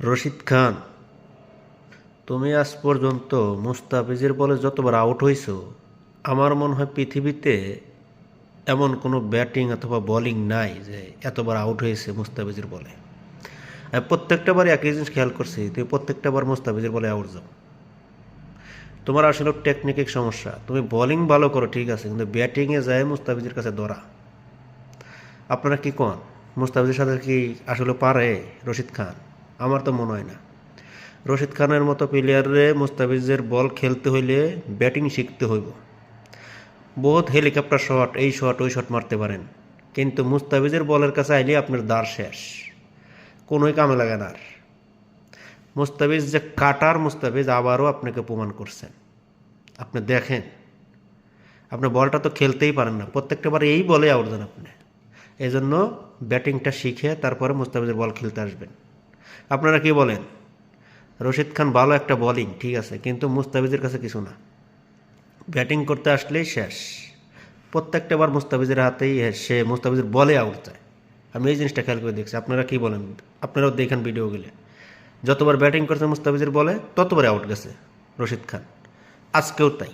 রশিদ খান, তুমি আজ পর্যন্ত মুস্তাফিজের বলে যতবার আউট হইছো, আমার মনে হয় পৃথিবীতে এমন কোনো ব্যাটিং অথবা বোলিং নাই যে এতবার আউট হয়েছে মুস্তাফিজের বলে। আমি প্রত্যেকটা বার একই জিনিস খেয়াল করছি, তুমি প্রত্যেকটা বার মুস্তাফিজের বলে আউট যাও। তোমার আসলে টেকনিকের সমস্যা। তুমি বোলিং ভালো করো ঠিক আছে, কিন্তু ব্যাটিংয়ে যায় মুস্তাফিজের কাছে ধরা। আপনারা কি কন, মুস্তাফিজের সাথে কি আসলে পারে রশিদ খান? আমার তো মনে হয় না। রশিদ খানের মতো প্লেয়ারে মুস্তাফিজের বল খেলতে হইলে ব্যাটিং শিখতে হইব। বহুত হেলিকপ্টার শট, এই শট ওই শট মারতে পারেন, কিন্তু মুস্তাফিজের বলের কাছে আইলে আপনার দাঁড় শেষ, কোনোই কামে লাগে না আর। মুস্তাফিজ যে কাটার মুস্তাফিজ আবারও আপনাকে প্রমাণ করছেন। আপনি দেখেন, আপনি বলটা তো খেলতেই পারেন না, প্রত্যেকটা বার এই বলে আউট দেন আপনি। এই জন্য ব্যাটিংটা শিখে তারপরে মুস্তাফিজের বল খেলতে আসবেন। আপনারা কি বলেন? রশিদ খান ভালো একটা বোলিং ঠিক আছে, কিন্তু মুস্তাফিজের কাছে কিছু না। ব্যাটিং করতে আসলেই শেষ, প্রত্যেকটা বার মুস্তাফিজের হাতেই সে মুস্তাফিজের বলে আউট যায়। আমি এই জিনিসটা খেয়াল করে দেখছি। আপনারা কি বলেন? আপনারাও দেখেন ভিডিও গেলে, যতবার ব্যাটিং করছে মুস্তাফিজের বলে ততবারই আউট গেছে রশিদ খান, আজকেও তাই।